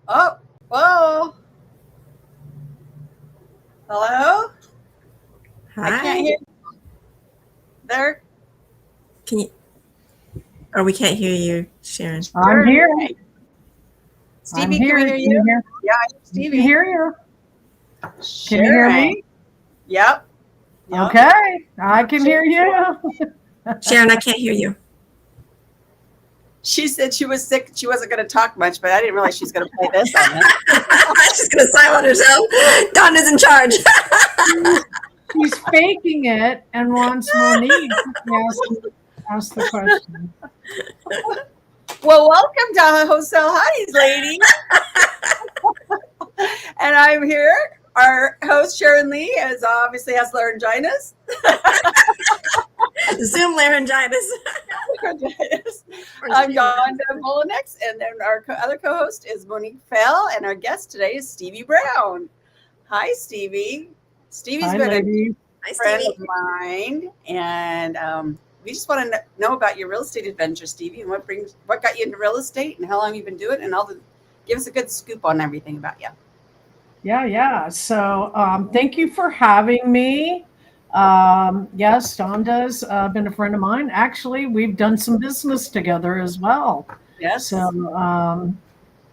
Oh, whoa. Hello? I can't Hi. hear there. Can you? Oh, we can't hear you, Sharon. I'm here. Stevie, I'm can here. we hear Can you? you hear? Yeah, I hear I can Stevie. hear you. Can you hear Sharon. me? Yep. Yep. Okay, I can hear you. Sharon, I can't hear you. She said she was sick. She wasn't going to talk much, but I didn't realize she's going to play this on us. She's gonna silence herself. Donna's in charge. She's faking it and wants Monique to ask the question. Well, welcome to Wholesale Hotties, ladies. And I'm here. Our host, Sharon Lee, obviously has laryngitis. Zoom laryngitis. I'm Yonda Molinex, and then our other co-host is Monique Fell, and our guest today is Stevie Brown. Hi, Stevie. Stevie's Hi, been ladies. a friend of mine, and we just want to know about your real estate adventure, Stevie, and what got you into real estate, and how long you've been doing it, and give us a good scoop on everything about you. Yeah. So thank you for having me. Yes, Donda's been a friend of mine. Actually, we've done some business together as well. Yes. So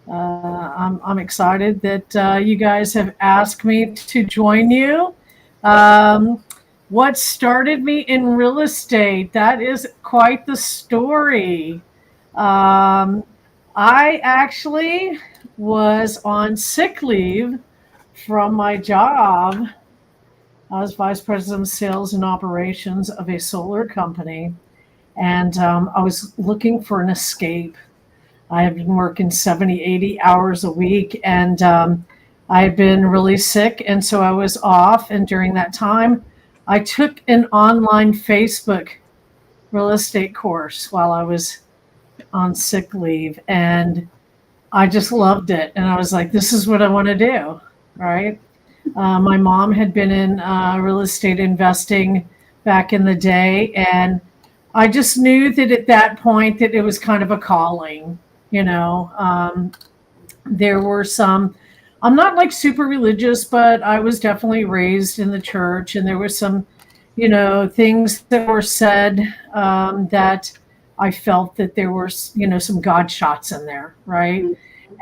I'm excited that you guys have asked me to join you. What started me in real estate? That is quite the story. I actually was on sick leave from my job. I was vice president of sales and operations of a solar company, and I was looking for an escape. I had been working 70, 80 hours a week, and I had been really sick, and so I was off. And during that time, I took an online Facebook real estate course while I was on sick leave, and I just loved it. And I was like, this is what I want to do, right? My mom had been in real estate investing back in the day, and I just knew that at that point that it was kind of a calling. There were some, I'm not like super religious, but I was definitely raised in the church, and there were some, things that were said that I felt that there were, some God shots in there, right?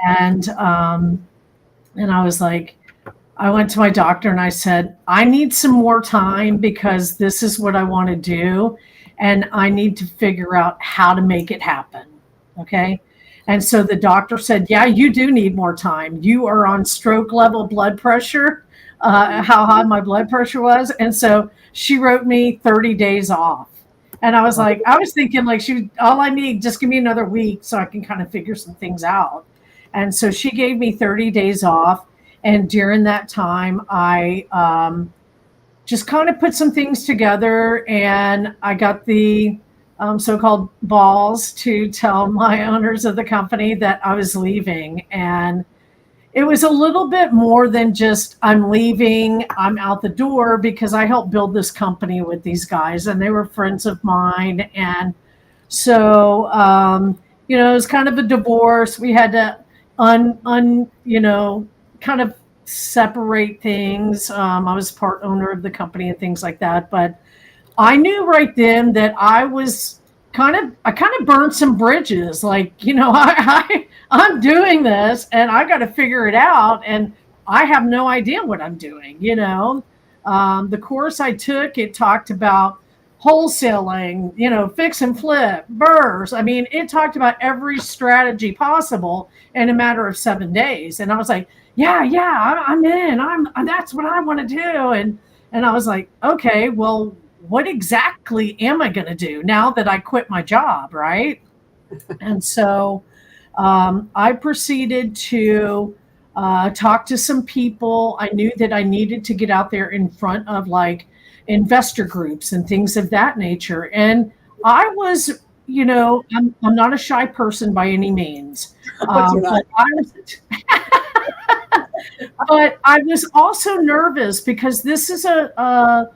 And I was like, I went to my doctor and I said, I need some more time because this is what I want to do. And I need to figure out how to make it happen. Okay. And so the doctor said, yeah, you do need more time. You are on stroke level blood pressure, how high my blood pressure was. And so she wrote me 30 days off. And I was thinking like all I need, just give me another week so I can kind of figure some things out. And so she gave me 30 days off. And during that time, I just kind of put some things together, and I got the so-called balls to tell my owners of the company that I was leaving. And it was a little bit more than just I'm leaving, I'm out the door, because I helped build this company with these guys, and they were friends of mine. And so, it was kind of a divorce. We had to kind of separate things. I was part owner of the company and things like that. But I knew right then that I kind of burned some bridges. Like, I'm doing this and I got to figure it out. And I have no idea what I'm doing. The course I took, it talked about wholesaling, fix and flip, burrs. I mean, it talked about every strategy possible in a matter of 7 days. And I was like, yeah, I'm in. That's what I want to do. And I was like, okay, well, what exactly am I going to do now that I quit my job, right? And so I proceeded to talk to some people. I knew that I needed to get out there in front of like investor groups and things of that nature. And I was, I'm not a shy person by any means. But I was also nervous because this is a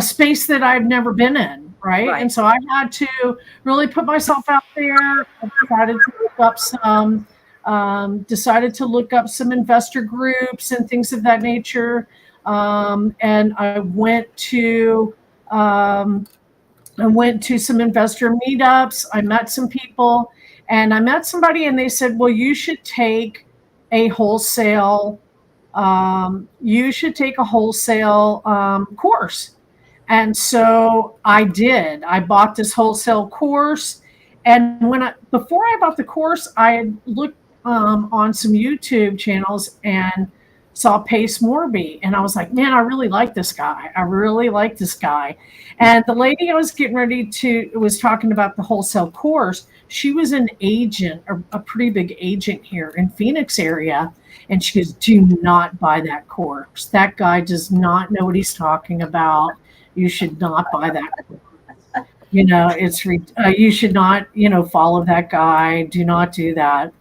space that I've never been in, right? And so I had to really put myself out there. I decided to look up some decided to look up some investor groups and things of that nature. And I went to some investor meetups. I met some people, and I met somebody, and they said, well, you should take a wholesale course. And so I did. I bought this wholesale course. And before I bought the course, I had looked on some YouTube channels and saw Pace Morby. And I was like, man, I really like this guy. And the lady I was getting ready was talking about the wholesale course. She was an agent, a pretty big agent here in Phoenix area. And she goes, do not buy that course. That guy does not know what he's talking about. You should not buy that course. You should not, follow that guy. Do not do that.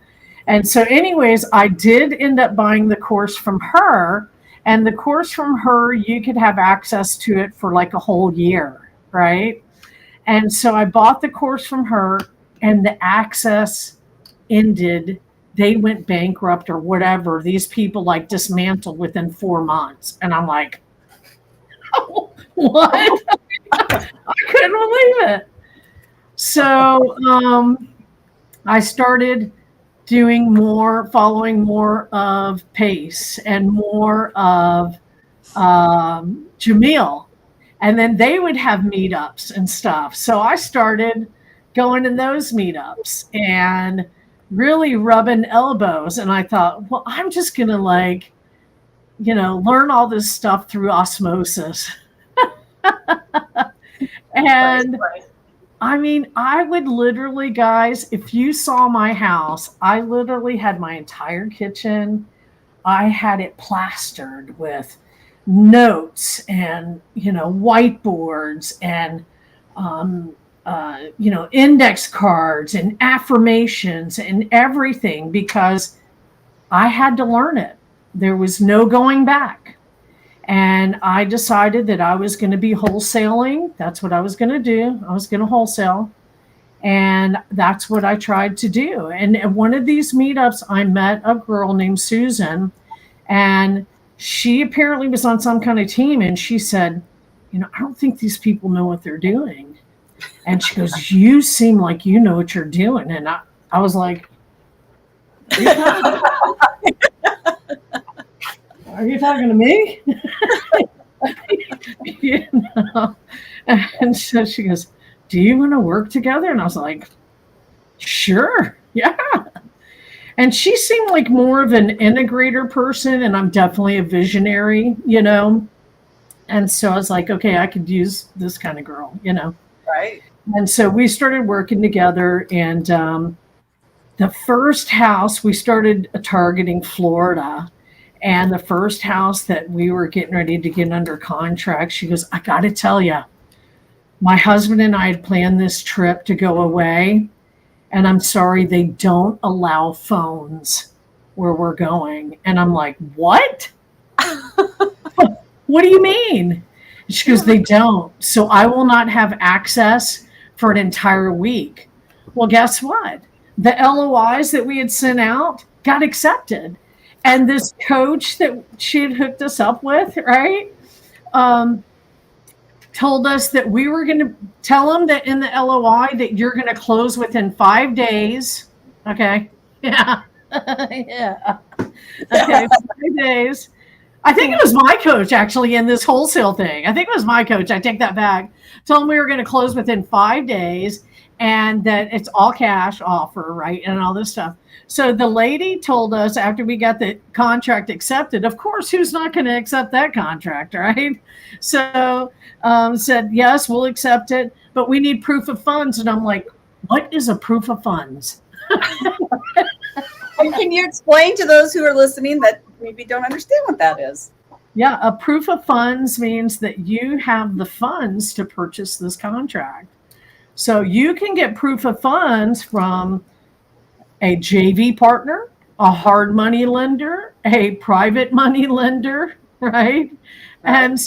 And so anyways, I did end up buying the course from her, and the course from her, you could have access to it for like a whole year, right? And so I bought the course from her, and the access ended. They went bankrupt or whatever. These people like dismantled within 4 months. And I'm like, oh, what? I couldn't believe it. So I started following more of Pace and more of Jamil. And then they would have meetups and stuff. So I started going in those meetups and really rubbing elbows. And I thought, well, I'm just going to learn all this stuff through osmosis. And Right. I mean, I would literally, guys, if you saw my house, I literally had my entire kitchen. I had it plastered with notes and, whiteboards and, index cards and affirmations and everything, because I had to learn it. There was no going back. And I decided that I was going to be wholesaling. That's what I was going to do. I was going to wholesale. And that's what I tried to do. And at one of these meetups, I met a girl named Susan. And she apparently was on some kind of team. And she said, I don't think these people know what they're doing. And she goes, you seem like you know what you're doing. And I was like, are you talking to me? And so she goes, do you want to work together? And I was like, sure. Yeah. And she seemed like more of an integrator person, and I'm definitely a visionary, And so I was like, okay, I could use this kind of girl, Right. And so we started working together, and the first house, we started targeting Florida. And the first house that we were getting ready to get under contract, she goes, I got to tell you, my husband and I had planned this trip to go away. And I'm sorry, they don't allow phones where we're going. And I'm like, what? What do you mean? And she goes, they don't. So I will not have access for an entire week. Well, guess what? The LOIs that we had sent out got accepted. And this coach that she had hooked us up with, right, told us that we were going to tell them that in the LOI that you're going to close within 5 days. Okay. Yeah. Yeah. Okay. 5 days. I think it was my coach actually in this wholesale thing. I think it was my coach. I take that back. Told them we were going to close within 5 days and that it's all cash offer, right, and all this stuff. So the lady told us after we got the contract accepted, of course, who's not going to accept that contract, right? So said, yes, we'll accept it, but we need proof of funds. And I'm like, what is a proof of funds? And can you explain to those who are listening that maybe don't understand what that is? Yeah, a proof of funds means that you have the funds to purchase this contract. So you can get proof of funds from a JV partner, a hard money lender, a private money lender, right? And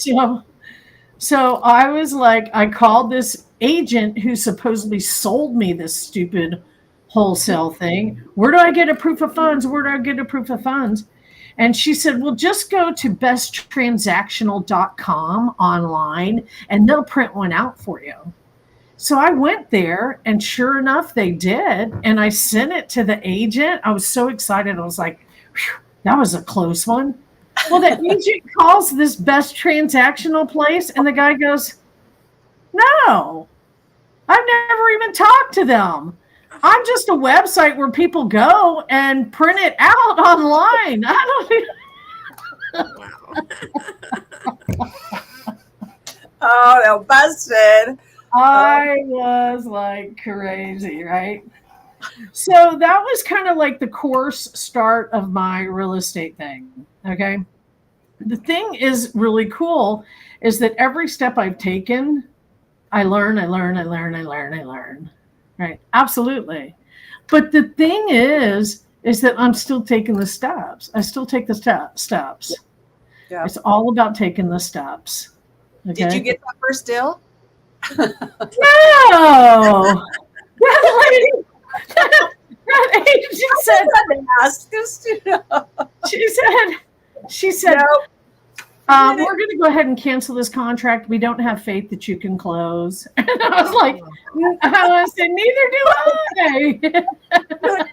so I was like, I called this agent who supposedly sold me this stupid wholesale thing. Where do I get a proof of funds? Where do I get a proof of funds? And she said, well, just go to besttransactional.com online and they'll print one out for you. So I went there and sure enough, they did. And I sent it to the agent. I was so excited. I was like, that was a close one. Well, the agent calls this best transactional place and the guy goes, no, I've never even talked to them. I'm just a website where people go and print it out online. I don't Wow. Oh, no, busted. I was like crazy, right? So that was kind of like the course start of my real estate thing. Okay. The thing is really cool is that every step I've taken, I learn. Right. Absolutely. But the thing is that I'm still taking the steps. I still take the steps. Yeah. It's all about taking the steps. Okay? Did you get that first deal? No. That lady, that agent said, Ask this, she said, no. we're going to go ahead and cancel this contract. We don't have faith that you can close. And I was like, I said, neither do I.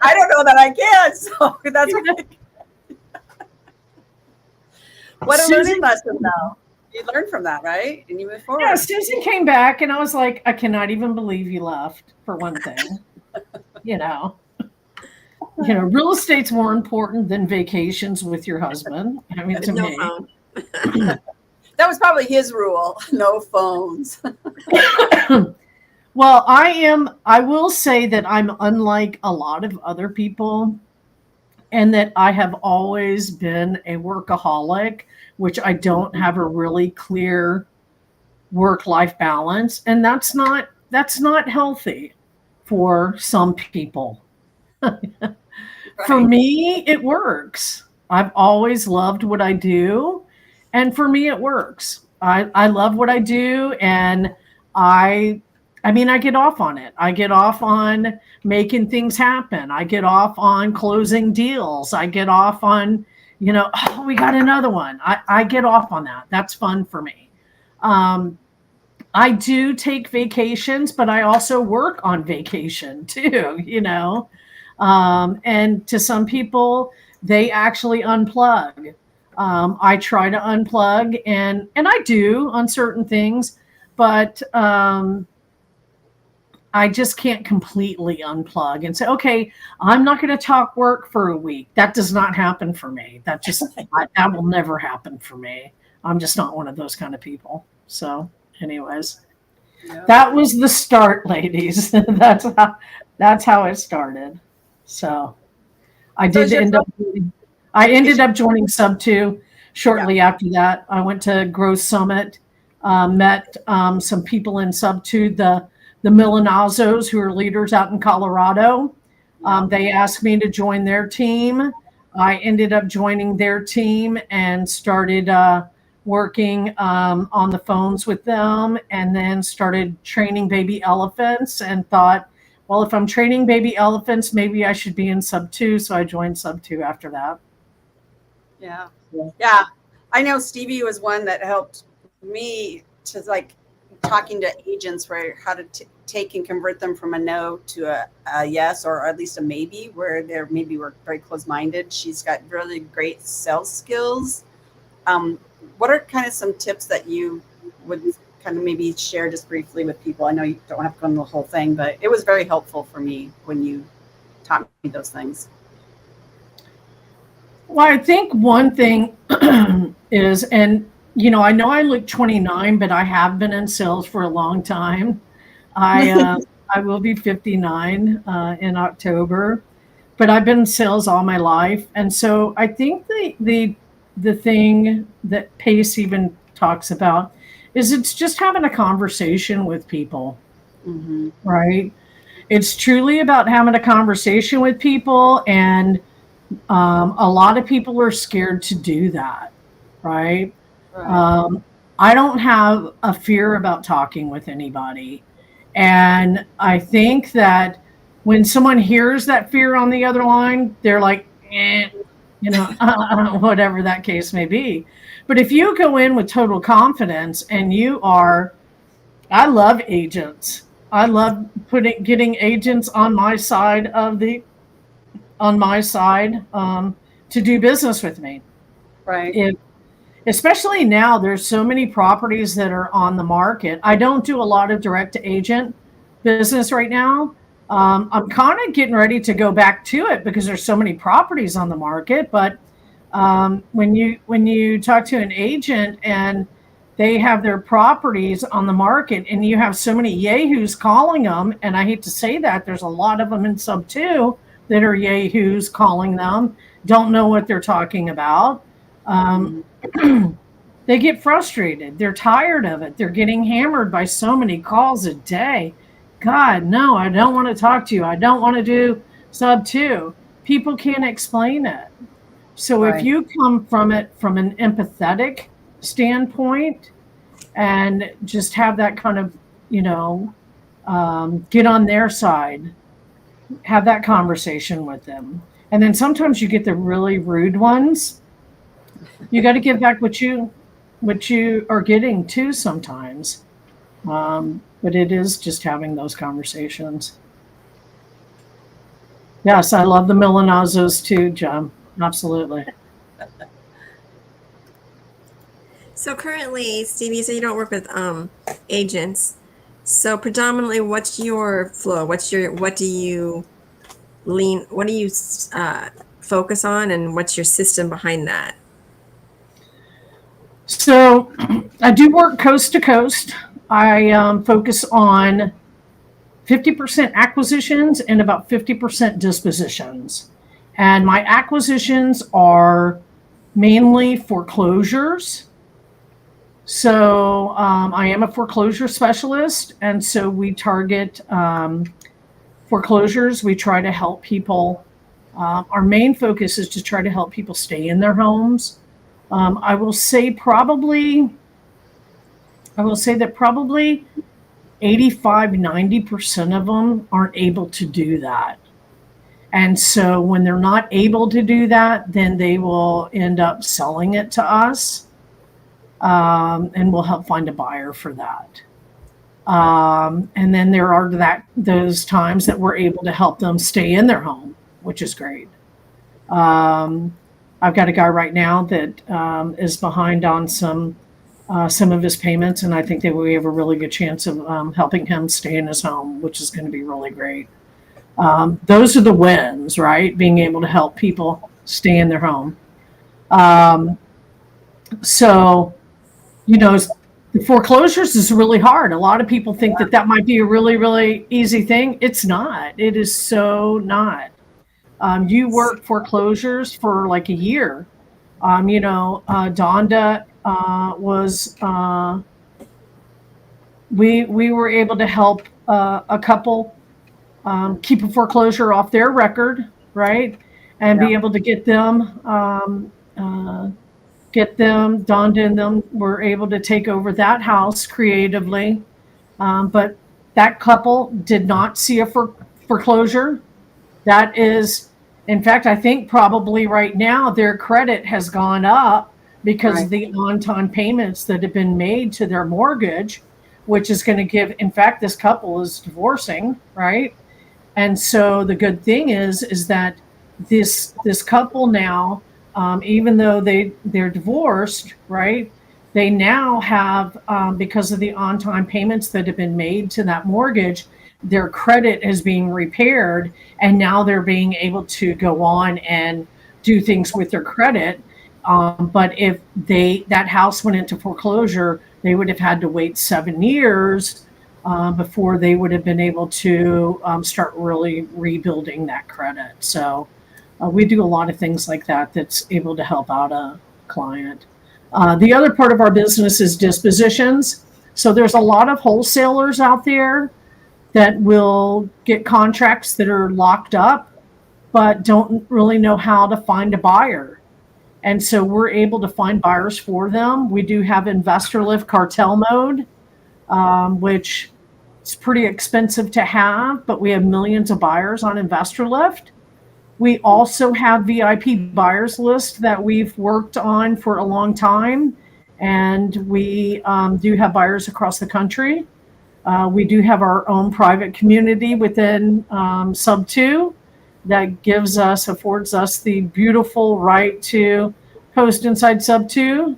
I don't know that I can. So that's right. What a learning lesson, though. You learn from that, right? And you move forward. Yeah, Susan came back and I was like, I cannot even believe you left, for one thing. you know, real estate's more important than vacations with your husband. I mean, to No me. phone. That was probably his rule. No phones. Well, I will say that I'm unlike a lot of other people, and that I have always been a workaholic, which I don't have a really clear work-life balance. And that's not healthy for some people. Right. For me, it works. I've always loved what I do. And for me, it works. I love what I do. And I get off on it. I get off on making things happen. I get off on closing deals. I get off on, oh, we got another one. I get off on that. That's fun for me. I do take vacations, but I also work on vacation too, and to some people, they actually unplug. I try to unplug and I do on certain things, but I just can't completely unplug and say, okay, I'm not going to talk work for a week. That does not happen for me. That will never happen for me. I'm just not one of those kind of people. So anyways, That was the start, ladies. That's how it started. So I ended up joining Sub 2 shortly after that. I went to Growth Summit, met some people in Sub 2, the Milanazos, who are leaders out in Colorado. They asked me to join their team. I ended up joining their team and started working on the phones with them, and then started training baby elephants and thought, well, if I'm training baby elephants, maybe I should be in Sub 2. So I joined Sub 2 after that. Yeah. Yeah. I know Stevie was one that helped me to talking to agents where how to take and convert them from a no to a yes, or at least a maybe, where they're maybe were very close-minded. She's got really great sales skills. What are kind of some tips that you would kind of maybe share just briefly with people? I know you don't have to go into the whole thing, but it was very helpful for me when you taught me those things. Well, I think one thing is, and I know I look 29, but I have been in sales for a long time. I will be 59 in October, but I've been in sales all my life. And so I think the thing that Pace even talks about is it's just having a conversation with people, right? It's truly about having a conversation with people. And a lot of people are scared to do that, right? I don't have a fear about talking with anybody. And I think that When someone hears that fear on the other line, they're like, whatever that case may be. But if you go in with total confidence and I love agents. I love getting agents on my side to do business with me. Right. Especially now, there's so many properties that are on the market. I don't do a lot of direct to agent business right now. I'm kind of getting ready to go back to it because there's so many properties on the market. But when you talk to an agent and they have their properties on the market and you have so many yahoos calling them, and I hate to say that, there's a lot of them in sub 2 that are yahoos calling them, don't know what they're talking about. They get frustrated. They're tired of it. They're getting hammered by so many calls a day. God, no, I don't want to talk to you. I don't want to do sub 2. People can't explain it. So if you come from it from an empathetic standpoint and just have that kind of, get on their side, have that conversation with them. And then sometimes you get the really rude ones. You got to give back what you are getting too sometimes. But it is just having those conversations. Yes, I love the Milanazos too, John. Absolutely. So currently, Stevie, you said you don't work with agents. So predominantly, what's your flow? What do you focus on, and what's your system behind that? So I do work coast to coast. I focus on 50% acquisitions and about 50% dispositions. And my acquisitions are mainly foreclosures. So I am a foreclosure specialist. And so we target foreclosures. We try to help people. Our main focus is to try to help people stay in their homes. I will say that probably 85-90% of them aren't able to do that. And so when they're not able to do that, then they will end up selling it to us, and we'll help find a buyer for that. And then there are those times that we're able to help them stay in their home, which is great. I've got a guy right now that is behind on some of his payments, and I think that we have a really good chance of helping him stay in his home, which is going to be really great. Those are the wins, right? Being able to help people stay in their home. So, the foreclosures is really hard. A lot of people think that might be a really, really easy thing. It's not. It is so not. You work foreclosures for like a year. Donda was, we were able to help a couple keep a foreclosure off their record, right? And be able to get them, Donda and them were able to take over that house creatively. But that couple did not see a foreclosure. That is, in fact, I think probably right now their credit has gone up because of the on-time payments that have been made to their mortgage, which is going to give, in fact, this couple is divorcing, right? And so the good thing is that this couple now, even though they're divorced, right? They now have, because of the on-time payments that have been made to that mortgage, their credit is being repaired, and now they're being able to go on and do things with their credit. But if that house went into foreclosure, they would have had to wait 7 years before they would have been able to start really rebuilding that credit. So we do a lot of things like that that's able to help out a client. The other part of our business is dispositions. So there's a lot of wholesalers out there that will get contracts that are locked up, but don't really know how to find a buyer. And so we're able to find buyers for them. We do have investor lift cartel mode, which It's pretty expensive to have, but we have millions of buyers on Investor Lift. We also have VIP buyers list that we've worked on for a long time, and we do have buyers across the country. We do have our own private community within Sub 2 that affords us the beautiful right to post inside Sub 2,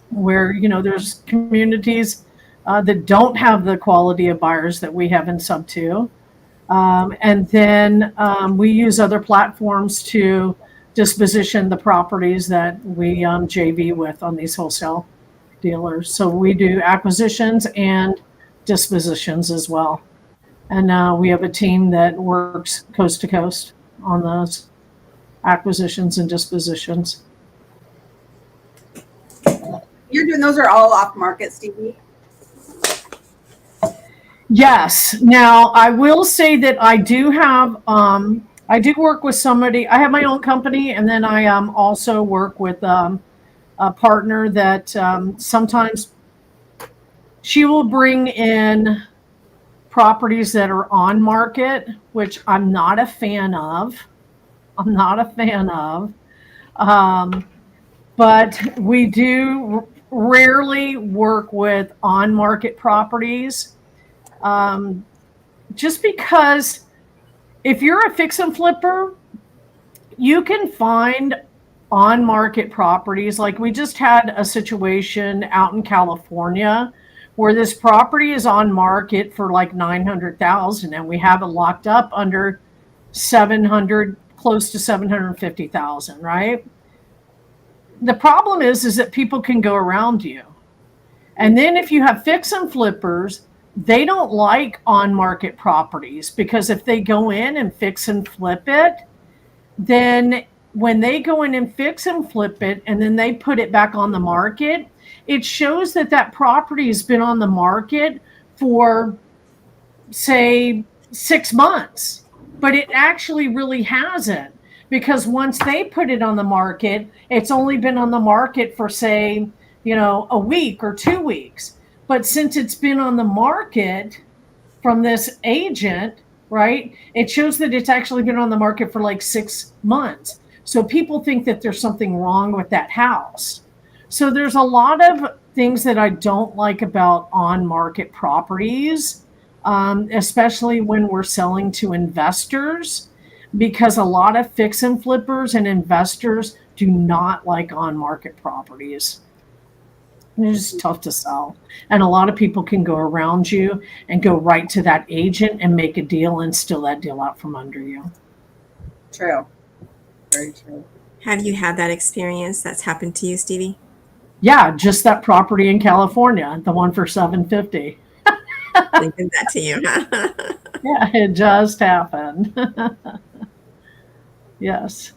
where, there's communities that don't have the quality of buyers that we have in Sub 2. And then we use other platforms to disposition the properties that we JV with on these wholesale dealers. So we do acquisitions and dispositions as well. And we have a team that works coast to coast on those acquisitions and dispositions. You're doing those are all off market, Stevie? Yes. Now I will say that I do have I do work with somebody. I have my own company, and then I also work with a partner that sometimes she will bring in properties that are on market, which I'm not a fan of. But we do rarely work with on market properties. Just because if you're a fix and flipper, you can find on market properties. Like we just had a situation out in California where this property is on market for like 900,000 and we have it locked up under 700, close to 750,000, right? The problem is that people can go around you. And then if you have fix and flippers, they don't like on-market properties, because if they go in and fix and flip it, then when they go in and fix and flip it and then they put it back on the market, it shows that that property has been on the market for, say, 6 months, but it actually really hasn't, because once they put it on the market, it's only been on the market for, say, a week or 2 weeks. But since it's been on the market from this agent, right, it shows that it's actually been on the market for like 6 months. So people think that there's something wrong with that house. So there's a lot of things that I don't like about on-market properties, especially when we're selling to investors, because a lot of fix and flippers and investors do not like on-market properties. It's just tough to sell. And a lot of people can go around you and go right to that agent and make a deal and steal that deal out from under you. True. Very true. Have you had that experience that's happened to you, Stevie? Yeah, just that property in California, the one for 750. They did that to you, huh? Yeah, it just happened. Yes.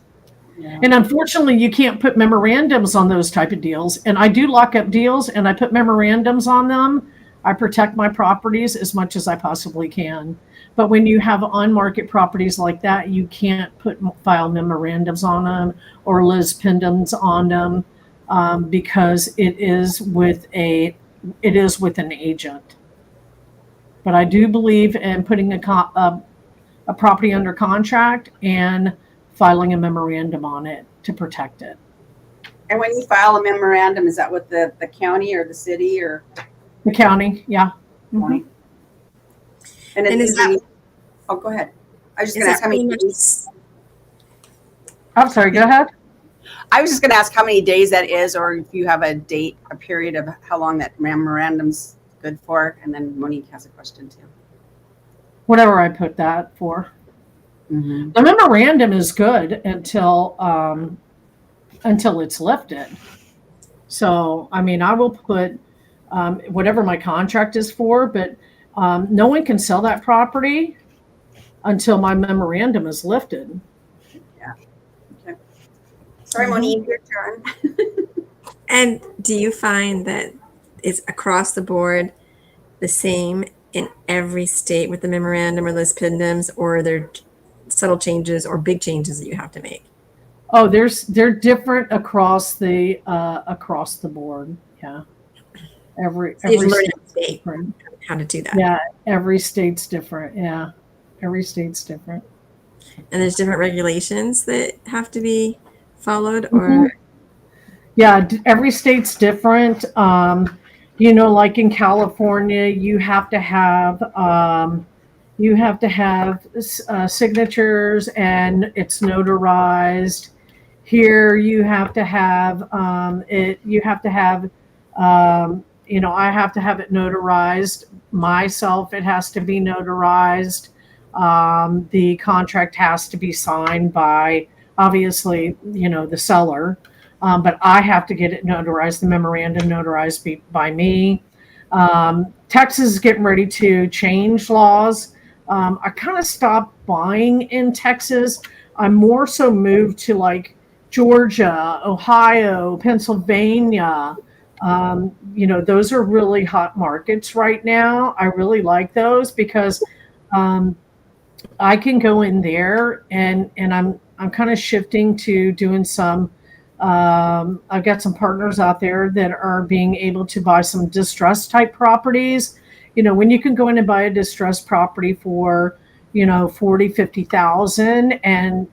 Yeah. And unfortunately, you can't put memorandums on those type of deals. And I do lock up deals and I put memorandums on them. I protect my properties as much as I possibly can. But when you have on-market properties like that, you can't file memorandums on them or Liz Pendens on them, because it is with an agent. But I do believe in putting a property under contract and filing a memorandum on it to protect it. And when you file a memorandum, is that with the county or the city or? The county, yeah. Mm-hmm. And is that? Oh, go ahead. I was just going to ask how many days. I'm sorry, go ahead. I was just going to ask how many days that is, or if you have a period of how long that memorandum's good for. And then Monique has a question too. Whatever I put that for. Mm-hmm. The memorandum is good until it's lifted. So, I mean, I will put whatever my contract is for, but no one can sell that property until my memorandum is lifted. Yeah. Okay. Sorry, Monique, your turn. And do you find that it's across the board the same in every state with the memorandum or Liz Pendens, or are there subtle changes or big changes that you have to make? Oh, they're different across the board. Yeah. Every state. how to do that. Yeah, every state's different. Yeah, every state's different. And there's different regulations that have to be followed, or Mhm. Yeah, every state's different. Like in California, you have to have signatures and it's notarized. Here, you have to have it. You have to have, I have to have it notarized myself. It has to be notarized. The contract has to be signed by, obviously, the seller. But I have to get it notarized, the memorandum notarized by me. Texas is getting ready to change laws. I kind of stopped buying in Texas. I'm more so moved to like Georgia, Ohio, Pennsylvania. Those are really hot markets right now. I really like those because I can go in there and I'm kind of shifting to doing some. I've got some partners out there that are being able to buy some distressed type properties. When you can go in and buy a distressed property for 40, 50,000 and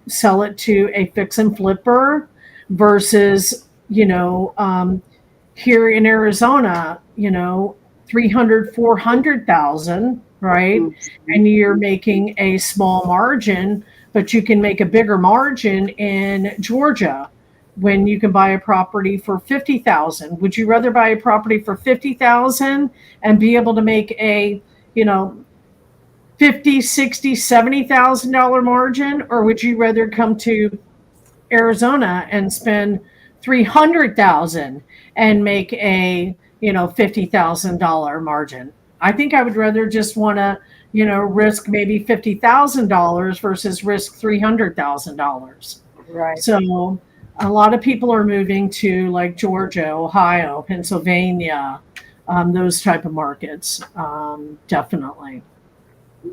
sell it to a fix and flipper versus here in Arizona, 300, 400,000, right? And you're making a small margin, but you can make a bigger margin in Georgia when you can buy a property for 50,000. Would you rather buy a property for 50,000 and be able to make a, 50, 60, $70,000 margin, or would you rather come to Arizona and spend 300,000 and make a $50,000 margin? I think I would rather just want to risk maybe $50,000 versus risk $300,000. Right. So a lot of people are moving to like Georgia, Ohio, Pennsylvania, those type of markets. Definitely.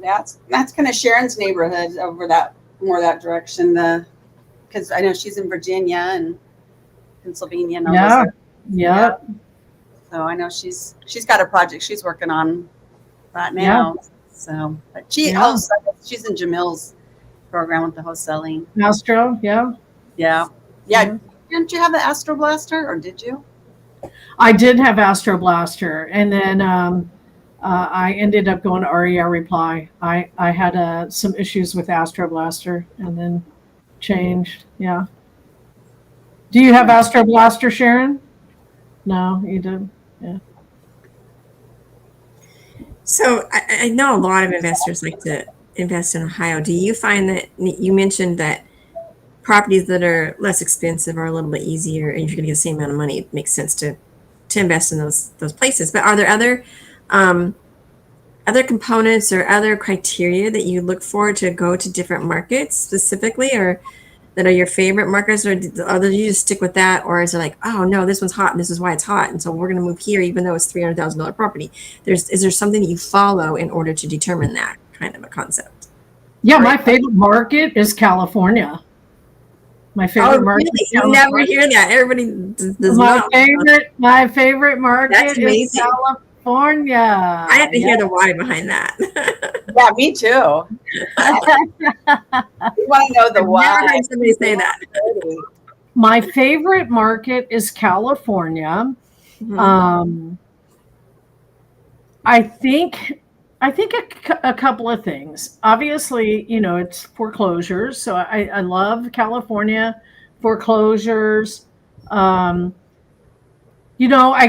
That's kind of Sharon's neighborhood over that direction. Because I know she's in Virginia and Pennsylvania. And all Yeah. those Yeah. So I know she's got a project she's working on right now. Yeah. So, but Yeah. she's in Jamil's program with the wholesaling. Astro. Yeah. Yeah. Yeah. Didn't you have the Astro Blaster, or did you? I did have Astro Blaster, and then I ended up going to REI Reply. I had some issues with Astro Blaster, and then changed. Yeah. Do you have Astro Blaster, Sharon? No, you did. Yeah. So I know a lot of investors like to invest in Ohio. Do you find that you mentioned that properties that are less expensive are a little bit easier, and if you're going to get the same amount of money, it makes sense to invest in those places? But are there other components or other criteria that you look for to go to different markets specifically, or that are your favorite markets, or do you just stick with that, or is it like, oh no, this one's hot and this is why it's hot, and so we're going to move here even though it's $300,000 property? Is there something that you follow in order to determine that kind of a concept? Yeah, my favorite market is California. My favorite market. Really? You never hear that. Everybody does not. My favorite market That's amazing. is California. I have to hear the why behind that. Yeah, me too. We want to know the why. Never heard somebody say that. My favorite market is California. Mm-hmm. I think a couple of things. Obviously, it's foreclosures. So I love California foreclosures. I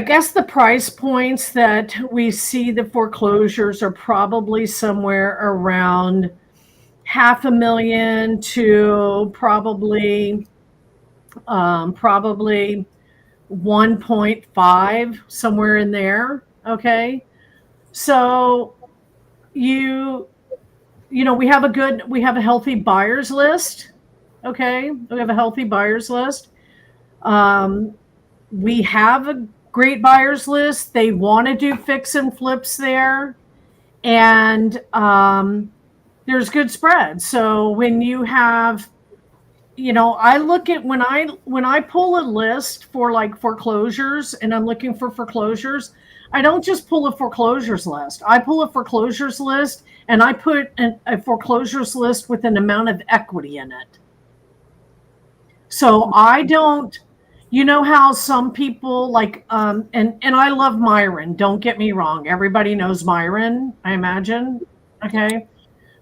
guess the price points that we see the foreclosures are probably somewhere around $500,000 to probably 1.5, somewhere in there. Okay. So we have a healthy buyers list. Okay. We have a healthy buyers list. We have a great buyers list. They want to do fix and flips there. And there's good spread. So when you have, I look at when I pull a list for like foreclosures and I'm looking for foreclosures, I don't just pull a foreclosures list. I pull a foreclosures list and I put a foreclosures list with an amount of equity in it. So I don't, you know how some people like, and I love Myron. Don't get me wrong. Everybody knows Myron, I imagine. Okay.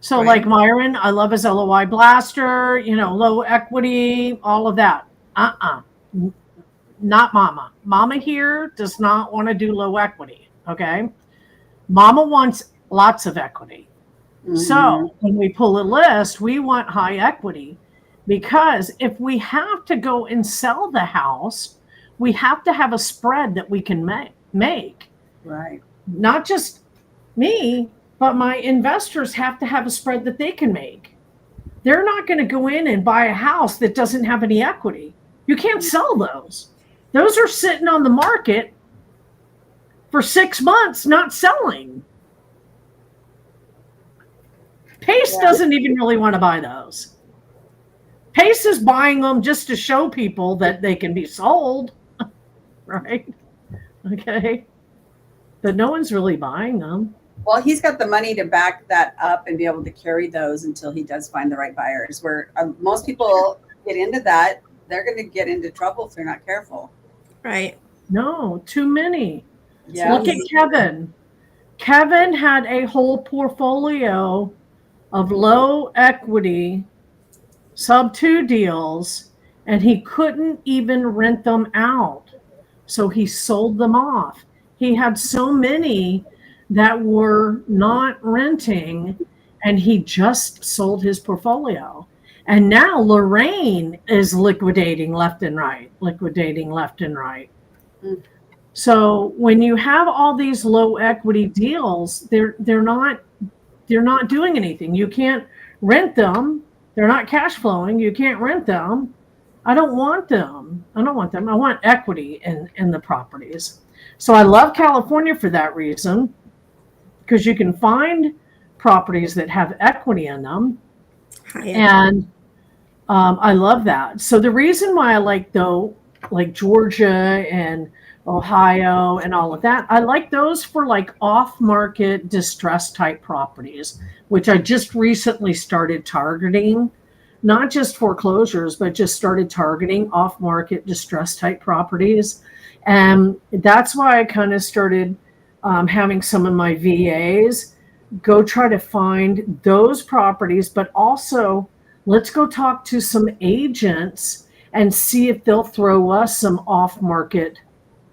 So Right. like Myron, I love his LOI blaster, low equity, all of that. Not Mama. Mama here does not want to do low equity. Okay. Mama wants lots of equity. Mhm. So when we pull a list, we want high equity, because if we have to go and sell the house, we have to have a spread that we can make. Right. Not just me, but my investors have to have a spread that they can make. They're not going to go in and buy a house that doesn't have any equity. You can't sell those. Those are sitting on the market for 6 months, not selling. Pace doesn't even really want to buy those. Pace is buying them just to show people that they can be sold, right? Okay. But no one's really buying them. Well, he's got the money to back that up and be able to carry those until he does find the right buyers. Where most people get into that, they're going to get into trouble if they're not careful. Right. No, too many. Yeah. Look at Kevin. Kevin had a whole portfolio of low equity sub 2 deals, and he couldn't even rent them out. So he sold them off. He had so many that were not renting, and he just sold his portfolio. And now Lorraine is liquidating left and right. Mm. So when you have all these low equity deals, they're not doing anything. You can't rent them. They're not cash flowing. You can't rent them. I don't want them. I want equity in the properties. So I love California for that reason, because you can find properties that have equity in them. And I love that. So the reason why I like Georgia and Ohio and all of that, I like those for like off-market distress type properties, which I just recently started targeting, not just foreclosures, but just started targeting off-market distress type properties. And that's why I kind of started having some of my VAs go try to find those properties, but also let's go talk to some agents and see if they'll throw us some off-market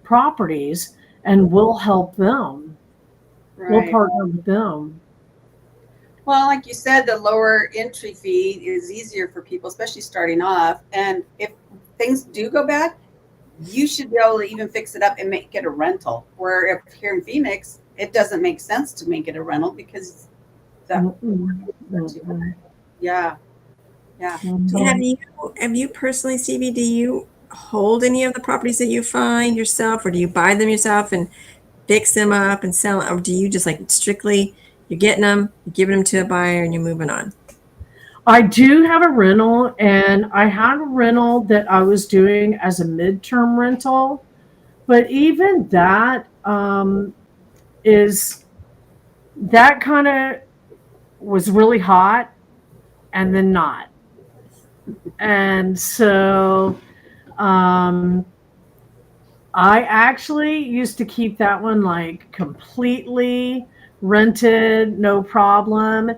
properties, and we'll help them. Right. We'll partner with them. Well, like you said, the lower entry fee is easier for people, especially starting off. And if things do go bad, you should be able to even fix it up and make it a rental. Where if here in Phoenix, it doesn't make sense to make it a rental because yeah. Have you personally, Stevie, do you hold any of the properties that you find yourself, or do you buy them yourself and fix them up and sell them? Or do you just like strictly you're getting them, you're giving them to a buyer, and you're moving on? I do have a rental, and I had a rental that I was doing as a midterm rental, but even that that kind of was really hot and then not. And so I actually used to keep that one like completely rented, no problem.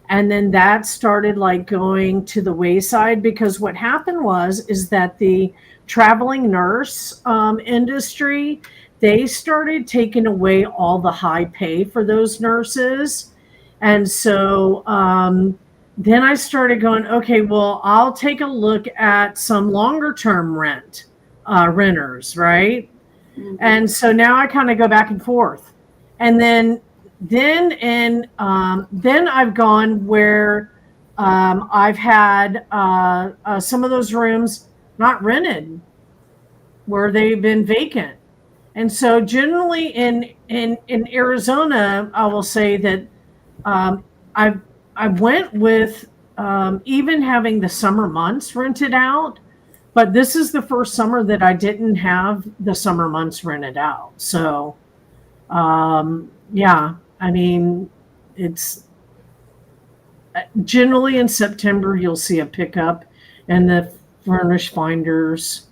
And then that started like going to the wayside, because what happened is that the traveling nurse industry, they started taking away all the high pay for those nurses. And so then I started going, okay, well, I'll take a look at some longer term renters, right? Mm-hmm. And so now I kind of go back and forth. And then I've gone where I've had some of those rooms not rented, where they've been vacant. And so generally in Arizona, I will say that I went with even having the summer months rented out, but this is the first summer that I didn't have the summer months rented out. So Yeah, I mean, it's generally in September you'll see a pickup in the furnish finders,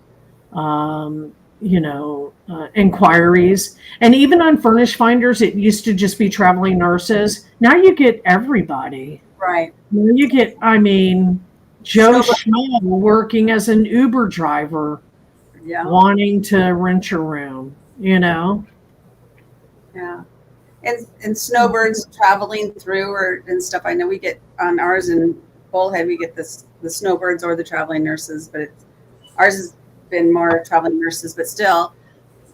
inquiries. And even on furnish finders, it used to just be traveling nurses. Now you get everybody. Right. Now you get, I mean, Joe Snowbird. Schmo working as an Uber driver, Yeah. wanting to rent your room, you know? Yeah. And snowbirds traveling through and stuff. I know we get on ours in Bullhead, we get the snowbirds or the traveling nurses, but ours has been more traveling nurses, but still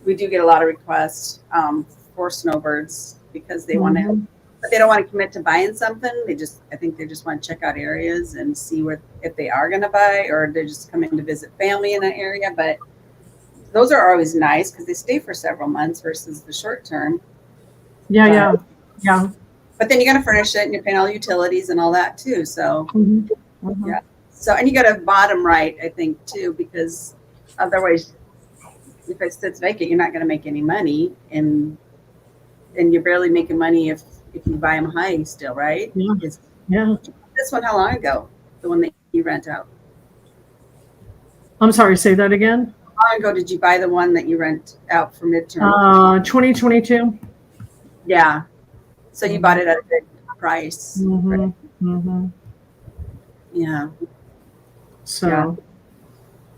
we do get a lot of requests for snowbirds because they want to, but they don't want to commit to buying something. I think they just want to check out areas and see if they are going to buy, or they're just coming to visit family in an area. But those are always nice because they stay for several months versus the short term. Yeah. But then you got to furnish it and you're paying all the utilities and all that too. So, Mm-hmm. yeah. So, and you got to bottom right, I think, too, because otherwise, if it sits vacant, you're not going to make any money, and you're barely making money if you buy them high still, right? Yeah. This one, how long ago? The one that you rent out? I'm sorry, say that again. How long ago did you buy the one that you rent out for midterm? 2022. Yeah. So you bought it at a good price. Right? Yeah. So. Yeah.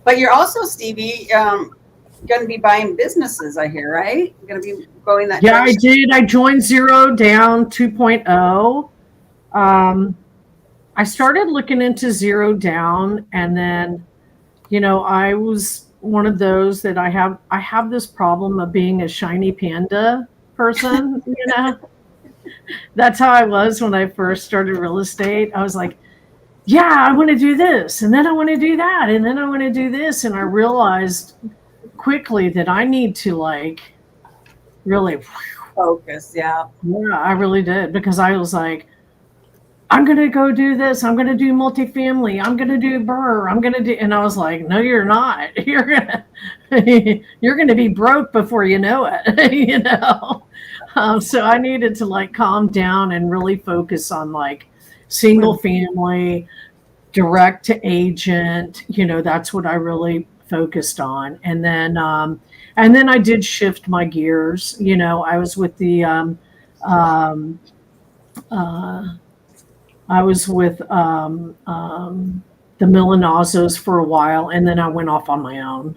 But you're also, Stevie, going to be buying businesses, I hear, right? You're going to be going that Yeah, direction. I did. I joined Zero Down 2.0. I started looking into Zero Down, and then, I was one of those that I have this problem of being a shiny panda person, That's how I was when I first started real estate. I was like, yeah, I want to do this, and then I want to do that, and then I want to do this. And I realized quickly that I need to really focus. Yeah. Yeah, I really did, because I was like, I'm going to go do this. I'm going to do multifamily. I'm going to do Burr. I'm going to do, and I was like, no, you're not. You're going to be broke before you know it, So I needed to calm down and really focus on single family, direct to agent. That's what I really focused on. And then I did shift my gears. I was with the the Milanazos for a while, and then I went off on my own.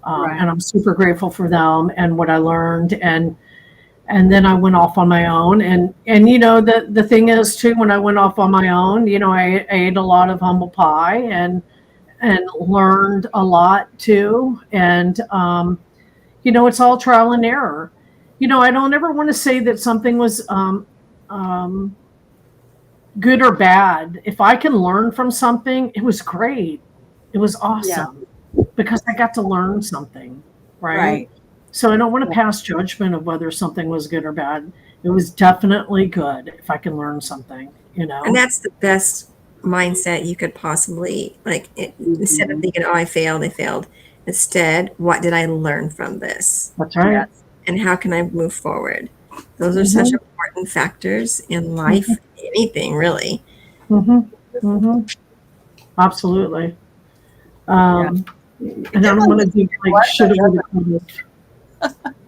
Right. And I'm super grateful for them and what I learned. And then I went off on my own. And the thing is too, when I went off on my own, I ate a lot of humble pie and learned a lot too. And it's all trial and error. I don't ever want to say that something was good or bad. If I can learn from something, it was great. It was awesome because I got to learn something, right? So I don't want to pass judgment of whether something was good or bad. It was definitely good if I can learn something, And that's the best mindset you could possibly, instead of thinking, oh, I failed. Instead, what did I learn from this? That's right. Yes. And how can I move forward? Those are such important factors in life, anything really. Absolutely. And I don't want to do shit over the public.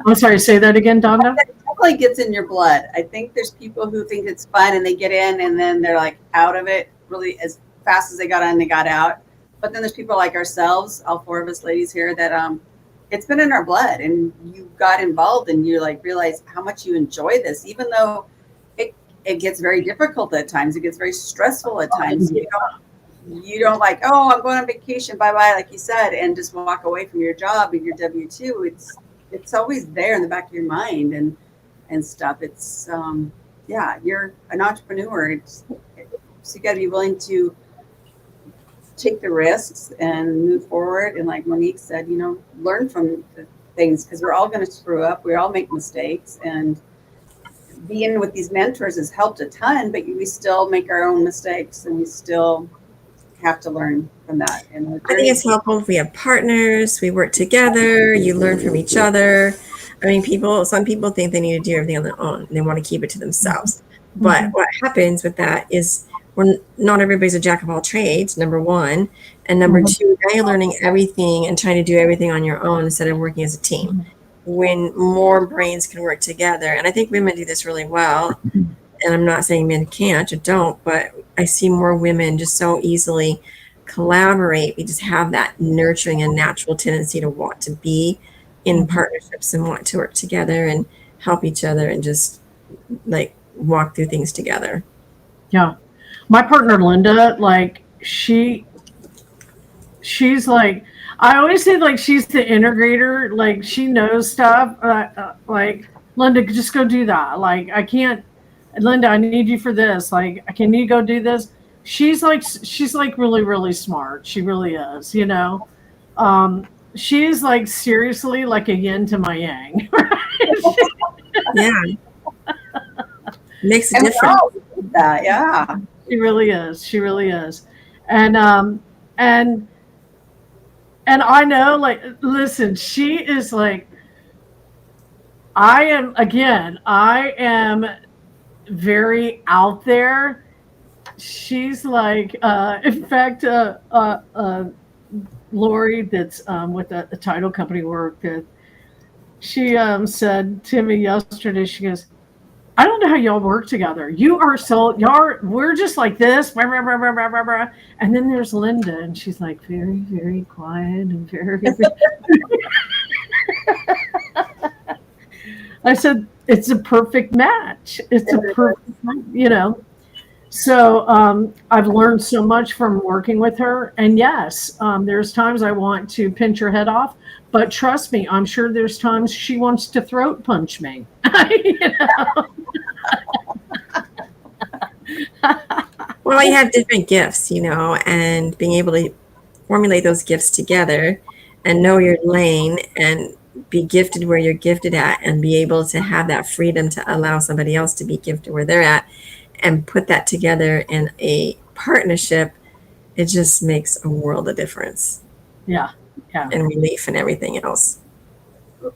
I'm sorry, say that again, Donna. It definitely gets in your blood. I think there's people who think it's fun and they get in and then they're out of it really as fast as they got in, they got out. But then there's people like ourselves, all four of us ladies here, that it's been in our blood, and you got involved and you realize how much you enjoy this, even though it gets very difficult at times. It gets very stressful at times. You don't oh, I'm going on vacation, bye-bye, like you said, and just walk away from your job and your W-2. It's always there in the back of your mind and stuff. It's you're an entrepreneur. So you got to be willing to take the risks and move forward. And like Monique said, learn from the things, because we're all going to screw up. We all make mistakes, and being with these mentors has helped a ton, but we still make our own mistakes, and we still have to learn from that. And I think it's helpful if we have partners, we work together, you learn from each other. I mean, some people think they need to do everything on their own and they want to keep it to themselves. But what happens with that is not everybody's a jack of all trades, number one. And number two, now you're learning everything and trying to do everything on your own instead of working as a team. When more brains can work together. And I think women do this really well. And I'm not saying men can't or don't, but I see more women just so easily collaborate. We just have that nurturing and natural tendency to want to be in partnerships and want to work together and help each other and just like walk through things together. Yeah. My partner, Linda, like she's like, I always say like she's the integrator. Like she knows stuff. Like Linda, just go do that. Like I can't, Linda, I need you for this. Like, can you go do this? She's like really, really smart. She really is, you know. She's like seriously like a yin to my yang. Yeah. Makes a difference. Yeah. She really is. She really is. And I know, like, listen, she is like, I am very out there. She's like, in fact, Lori, that's with the title company work, that she said to me yesterday, she goes, I don't know how y'all work together. We're just like this. Blah, blah, blah, blah, blah, blah. And then there's Linda, and she's like very, very quiet and very. I said, it's a perfect match. It's a perfect, you know. So I've learned so much from working with her. And yes, there's times I want to pinch her head off. But trust me, I'm sure there's times she wants to throat punch me. You know? Well, you have different gifts, you know, and being able to formulate those gifts together and know your lane and be gifted where you're gifted at and be able to have that freedom to allow somebody else to be gifted where they're at and put that together in a partnership, it just makes a world of difference. Yeah. And relief and everything else.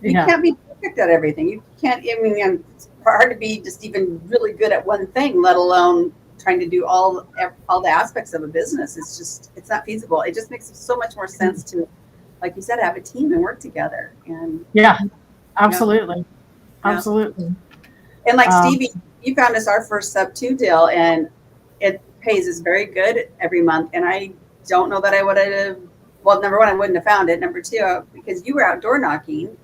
You can't be perfect at everything. You can't, I mean, it's hard to be just even really good at one thing, let alone trying to do all the aspects of a business. It's not feasible. It just makes so much more sense to, like you said, have a team and work together. And absolutely. Absolutely. And like Stevie, you found us our first sub 2 deal, and it pays us very good every month. And I don't know that I would have, well, number one, I wouldn't have found it. Number two, because you were out door knocking.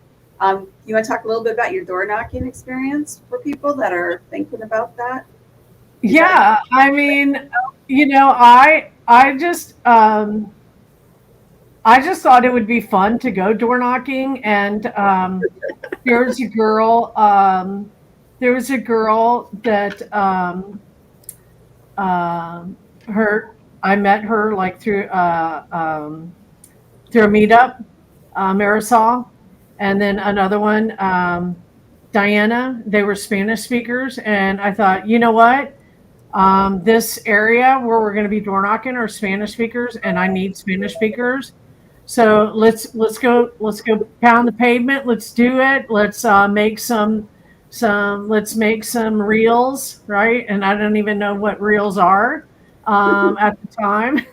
You want to talk a little bit about your door knocking experience for people that are thinking about that? I mean, you know, I just thought it would be fun to go door knocking, and there was a girl that I met her like through a meetup, Marisol, and then another one, Diana. They were Spanish speakers, and I thought, you know what? This area where we're going to be door knocking are Spanish speakers, and I need Spanish speakers. So let's go pound the pavement. Let's do it. Let's make some reels, right? And I don't even know what reels are at the time.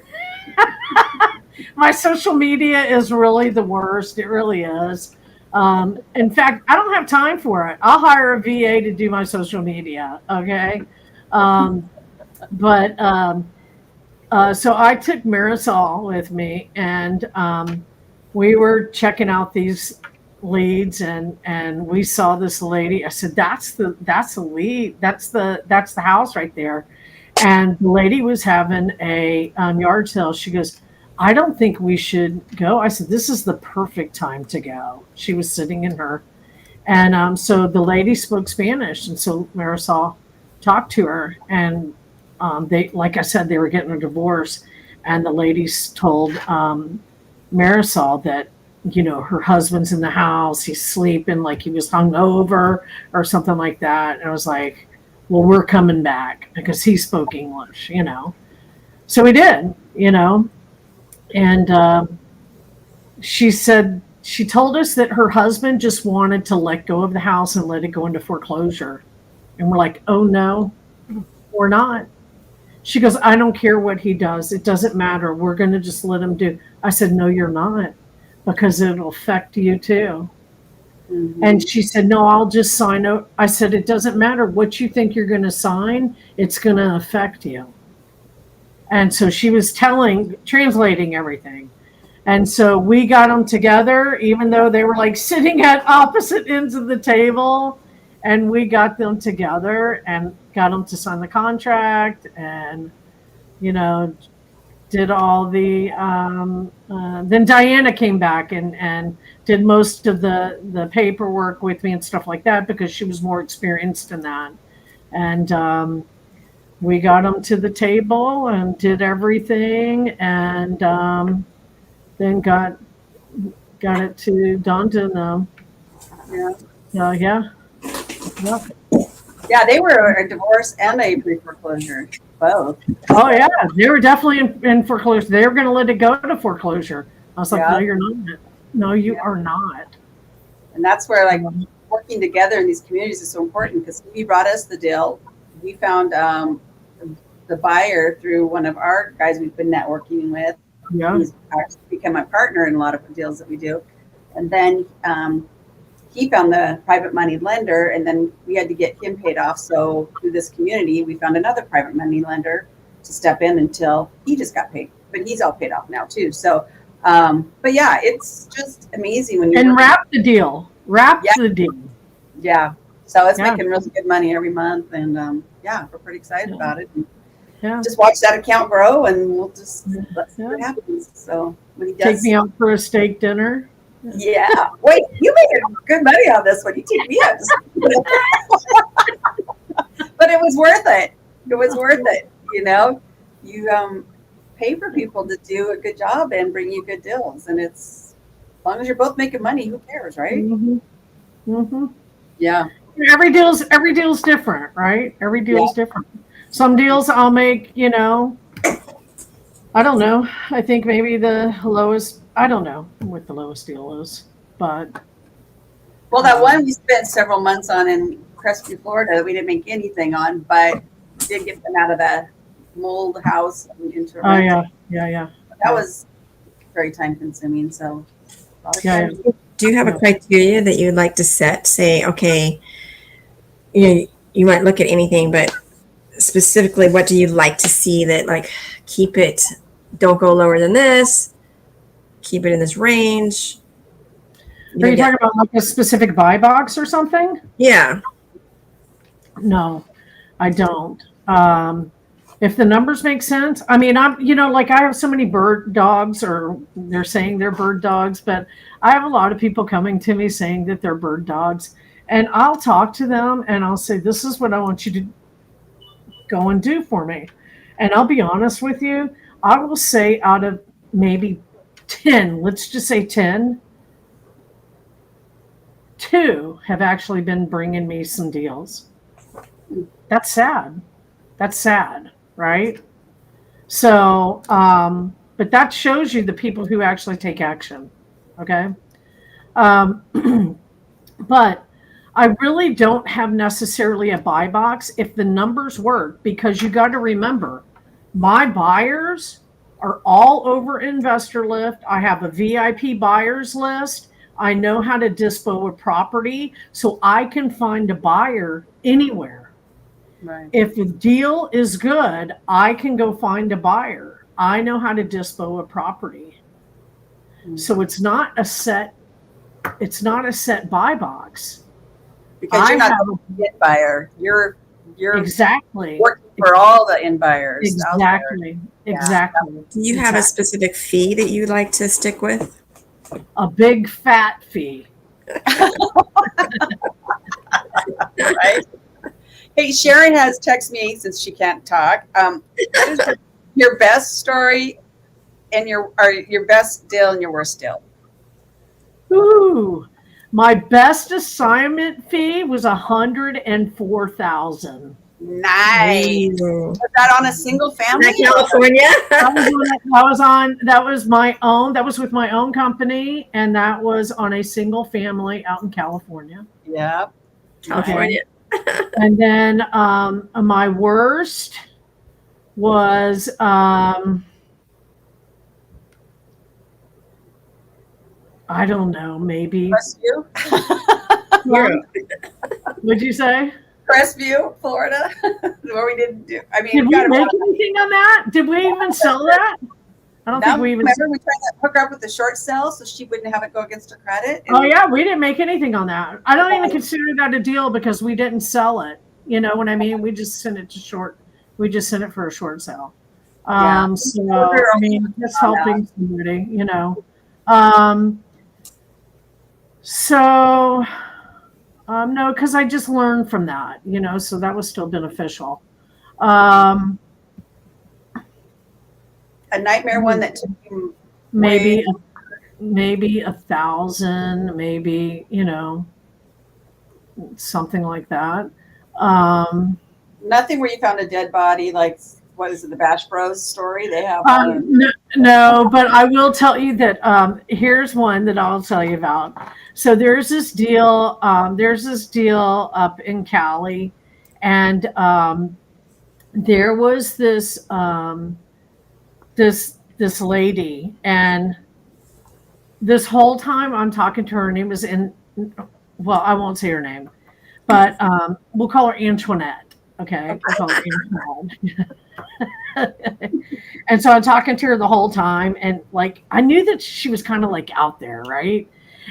My social media is really the worst. It really is. In fact, I don't have time for it. I'll hire a VA to do my social media. Okay. So I took Marisol with me, and we were checking out these leads, and we saw this lady. I said, that's the lead. That's the house right there. And the lady was having a yard sale. She goes, I don't think we should go. I said, this is the perfect time to go. She was sitting in her. And so the lady spoke Spanish. And so Marisol talked to her. And they, like I said, they were getting a divorce. And the ladies told Marisol that, you know, her husband's in the house. He's sleeping like he was hungover or something like that. And I was like, well, we're coming back, because he spoke English, you know. So we did, you know. And she said she told us that her husband just wanted to let go of the house and let it go into foreclosure. And we're like, oh no, we're not. She goes, I don't care what he does. It doesn't matter. We're going to just let him do. I said, no, you're not, because it'll affect you too. Mhm. And she said, no, I'll just sign it. I said, it doesn't matter what you think you're going to sign. It's going to affect you. And so she was translating everything. And so we got them together, even though they were like sitting at opposite ends of the table. And we got them together and got them to sign the contract and, did all the, then Diana came back and did most of the paperwork with me and stuff like that, because she was more experienced in that. And we got them to the table and did everything, and then got it to Don. Yeah. Yeah. Yeah, they were a divorce and a pre-foreclosure, both. Oh yeah, they were definitely in foreclosure. They were going to let it go to foreclosure. I was like, Yeah. no, you're not. No, you are not. And that's where like working together in these communities is so important, because he brought us the deal. We found the buyer through one of our guys we've been networking with. Yeah. He's actually become a partner in a lot of the deals that we do. And then he found the private money lender, and then we had to get him paid off. So through this community, we found another private money lender to step in until he just got paid. But he's all paid off now too. So, but yeah, it's just amazing when you wrap the deal. The deal. Yeah. So it's making really good money every month, and yeah, we're pretty excited about it. And just watch that account grow, and we'll just let's see what happens. So when he does, take me out for a steak dinner. Yeah. Wait, you made good money on this one. You take me out. But it was worth it. It was worth it. You pay for people to do a good job and bring you good deals, and it's as long as you're both making money, who cares, right? Mm-hmm. Mm-hmm. Yeah. Every deal's different, right? Every deal's different. Some deals I'll make, I don't know. I think maybe the lowest. I don't know what the lowest deal is, but well, that one we spent several months on in Crestview, Florida, we didn't make anything on, but we did get them out of the mold house and into a rental. Yeah. That was very time consuming. So Do you have a criteria that you'd like to set? Say, okay, you might look at anything, but specifically, what do you like to see that, like, keep it, don't go lower than this, keep it in this range? Are you talking about like a specific buy box or something? Yeah. No, I don't. If the numbers make sense, I mean, I have so many bird dogs, or they're saying they're bird dogs, but I have a lot of people coming to me saying that they're bird dogs, and I'll talk to them and I'll say, this is what I want you to go and do for me. And I'll be honest with you, I will say out of maybe 10, let's just say 10, 2 have actually been bringing me some deals. That's sad. Right? So, but that shows you the people who actually take action. Okay. But I really don't have necessarily a buy box if the numbers work, because you got to remember, my buyers are all over Investor Lift. I have a VIP buyers list. I know how to dispo a property, so I can find a buyer anywhere. Right. If the deal is good, I can go find a buyer. I know how to dispo a property. Mm-hmm. So it's not a set buy box. Because you're not a get buyer. You're exactly working for all the end buyers. Exactly. Exactly. Do you have a specific fee that you'd like to stick with? A big fat fee. Right? Hey, Sharon has texted me since she can't talk. What is your best story and your best deal and your worst deal? Ooh, my best assignment fee was $104,000. Nice. Ooh. Was that on a single family? Isn't that California? That was my own. That was with my own company, and that was on a single family out in California. Yep. California. And then my worst was I don't know, maybe. Crestview? What'd you say? Crestview, Florida, where we didn't do. I mean, Did we got make anything on that? Did we even sell that? I don't think we even. Remember, we tried to hook her up with the short sale so she wouldn't have it go against her credit. Oh yeah, we didn't make anything on that. I don't even consider that a deal because we didn't sell it. You know what I mean? We just sent it to short. We just sent it for a short sale. So I mean, just helping somebody, you know. No, because I just learned from that, you know, so that was still beneficial. A nightmare one that took you maybe 1,000, maybe, you know, something like that. Nothing where you found a dead body, like what is it, the Bash Bros story? They have no, but I will tell you that here's one that I'll tell you about. So there's this deal up in Cali, and there was this this lady, and this whole time I'm talking to her name was well, I won't say her name, but we'll call her Antoinette. Okay. We'll call her Antoinette. And so I'm talking to her the whole time, and like I knew that she was kind of like out there, right?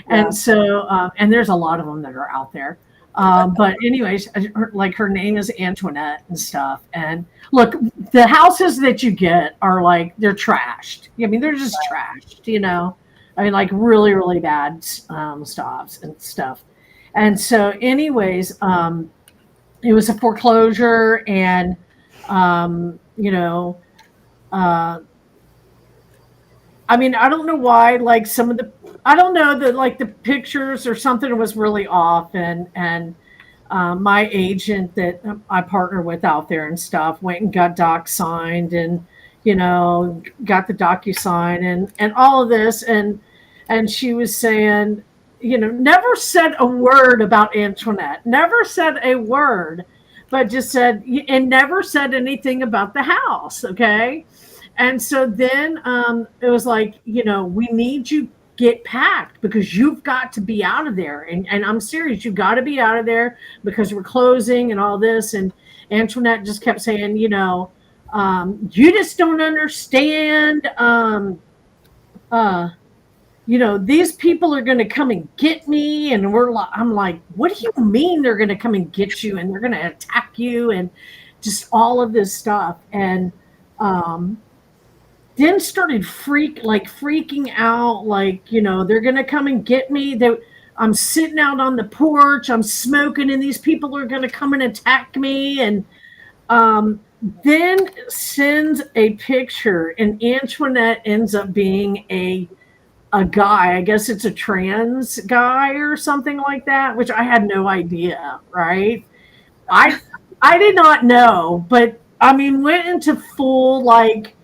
Yeah. And so and there's a lot of them that are out there. But anyways, her name is Antoinette and stuff. And look, the houses that you get are like, they're trashed. I mean, they're just trashed, you know. I mean, like really, really bad stops and stuff. And so anyways, it was a foreclosure, and you know, I mean, I don't know why, like I don't know that like the pictures or something was really off, and my agent that I partner with out there and stuff went and got doc signed, and you know, got the DocuSign and all of this, and she was saying, you know, never said a word about Antoinette, never said a word, but just said, and never said anything about the house. Okay. And so then it was like, you know, we need you get packed because you've got to be out of there. And I'm serious, you've got to be out of there because we're closing and all this. And Antoinette just kept saying, you know, you just don't understand. You know, these people are going to come and get me. And I'm like, what do you mean they're going to come and get you? And they're going to attack you and just all of this stuff. And then started freaking out, like, you know, they're going to come and get me. I'm sitting out on the porch, I'm smoking, and these people are going to come and attack me. And then sends a picture, and Antoinette ends up being a guy. I guess it's a trans guy or something like that, which I had no idea, right? I did not know, but I mean, went into full like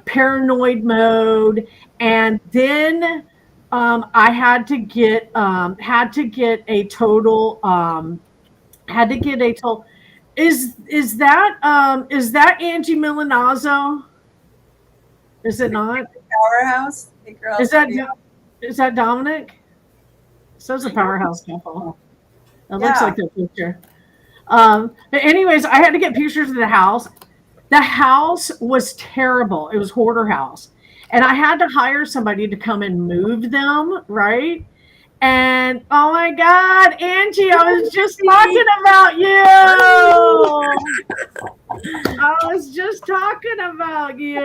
paranoid mode, and then I had to get a total. Is that Angie Milanazzo? Is it not? Powerhouse. Is that Dominic? So it's a powerhouse couple. It looks like their picture. But anyways, I had to get pictures of the house. The house was terrible. It was hoarder house. And I had to hire somebody to come and move them, right? And oh my God, Angie, I was just talking about you. I was just talking about you.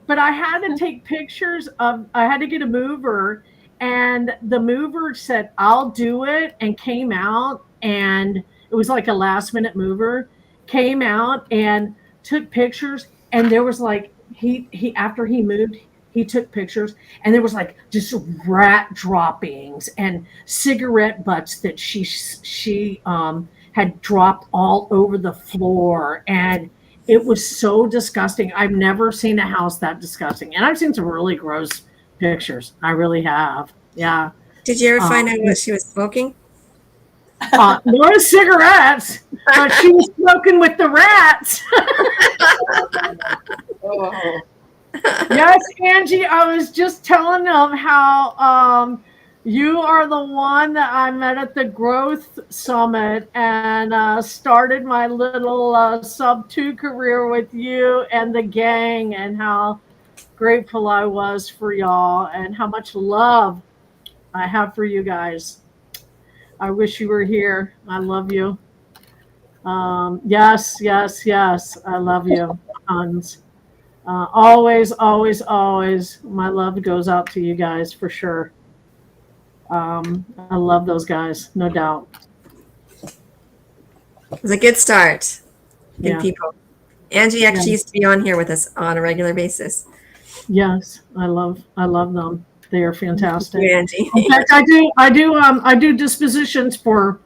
But I had to take pictures I had to get a mover, and the mover said, I'll do it, and came out, and it was like a last minute mover, came out and took pictures. And there was like, he after he moved, he took pictures, and there was like just rat droppings and cigarette butts that she had dropped all over the floor, and it was so disgusting. I've never seen a house that disgusting, and I've seen some really gross pictures. I really have. Yeah. Did you ever find out what she was smoking? No cigarettes, but she was smoking with the rats. Oh. Yes, Angie, I was just telling them how you are the one that I met at the Growth Summit and started my little sub 2 career with you and the gang, and how grateful I was for y'all and how much love I have for you guys. I wish you were here. I love you. Yes, yes, yes. I love you. Tons. Always, always, always. My love goes out to you guys for sure. I love those guys, no doubt. It was a good start. Good Yeah. people. Angie actually used to be on here with us on a regular basis. Yes, I love them. They are fantastic. Yeah, Angie. In fact, I do dispositions for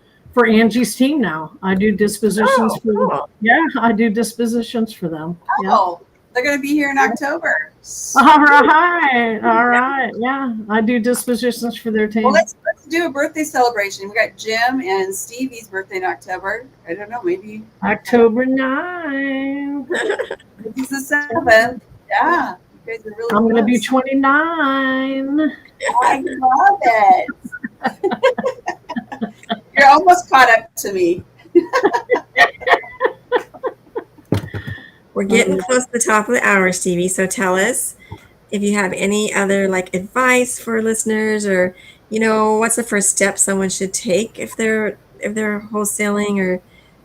Angie's team now. I do dispositions for cool. Yeah, I do dispositions for them. Yeah. Oh, they're going to be here in October. All right. Yeah, I do dispositions for their team. Well, let's do a birthday celebration. We got Jim and Stevie's birthday in October. I don't know, maybe October 9th. it's the 7th. Yeah, you guys are really I'm going to be close. 29. I love it. You're almost caught up to me. We're getting close to the top of the hour, Stevie. So tell us if you have any other like advice for listeners, or what's the first step someone should take if they're wholesaling or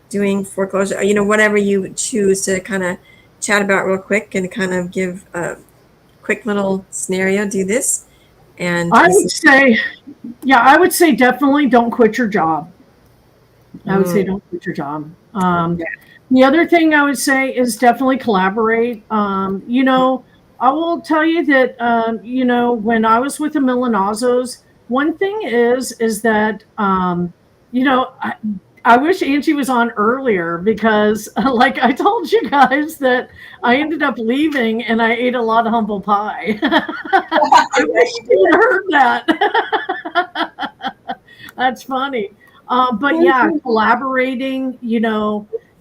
doing foreclosure, whatever you choose to kind of chat about real quick and kind of give a quick little scenario. Do this, and I would say definitely don't quit your job. I would say don't quit your job. The other thing I would say is definitely collaborate. I will tell you that, when I was with the Milanazos, one thing is that, I wish Angie was on earlier because, like I told you guys, that I ended up leaving and I ate a lot of humble pie. I wish you had heard that. That's funny. But yeah, collaborating,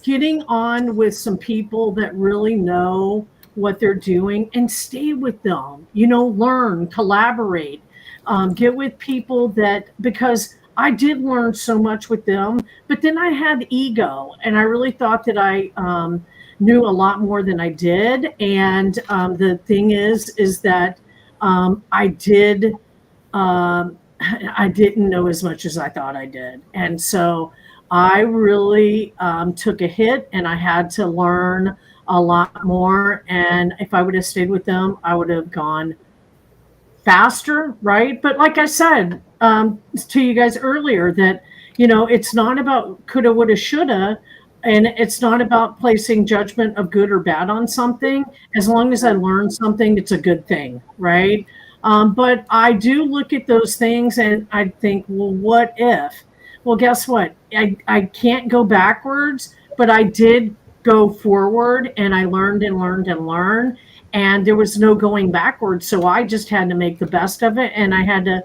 getting on with some people that really know what they're doing and stay with them, learn, collaborate, get with people because I did learn so much with them, but then I had ego and I really thought that I knew a lot more than I did. And the thing is that I didn't know as much as I thought I did. And so I really took a hit and I had to learn a lot more. And if I would have stayed with them, I would have gone faster, right? But like I said to you guys earlier, that, it's not about coulda, woulda, shoulda. And it's not about placing judgment of good or bad on something. As long as I learn something, it's a good thing, right? But I do look at those things and I think, well, what if? Well, guess what? I can't go backwards, but I did go forward and I learned and learned and learned. And there was no going backwards. So I just had to make the best of it. And I had to,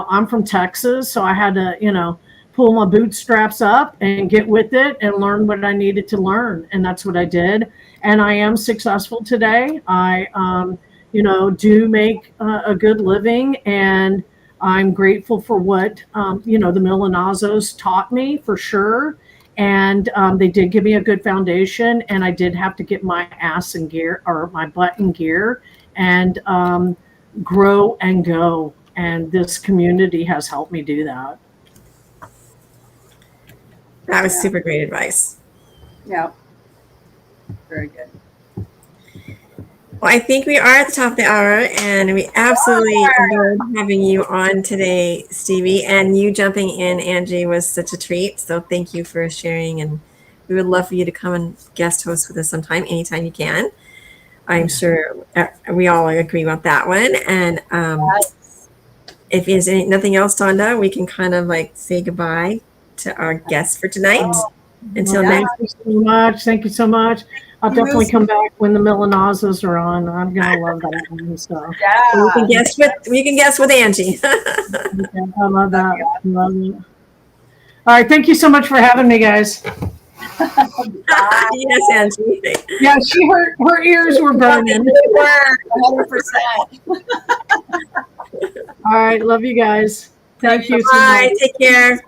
I'm from Texas. So I had to, pull my bootstraps up and get with it and learn what I needed to learn. And that's what I did. And I am successful today. I, do make a good living, and I'm grateful for what, the Milanazos taught me for sure. And they did give me a good foundation, and I did have to get my ass in gear, or my butt in gear, and grow and go. And this community has helped me do that. That was super great advice. Yeah. Very good. Well, I think we are at the top of the hour, and we absolutely enjoyed having you on today, Stevie. And you jumping in, Angie, was such a treat. So thank you for sharing, and we would love for you to come and guest host with us sometime, anytime you can. I'm sure we all agree about that one. And if there's nothing else, Tonda, we can kind of like say goodbye to our guests for tonight. Until next. Thank you so much. Thank you so much. I'll definitely come back when the Milanazas are on. I'm gonna love that one. So We can guess with Angie. I love that. Love it. All right. Thank you so much for having me, guys. Yes, Angie. Yeah, her ears were burning. 100%. All right. Love you guys. Thank you. Bye. Take care.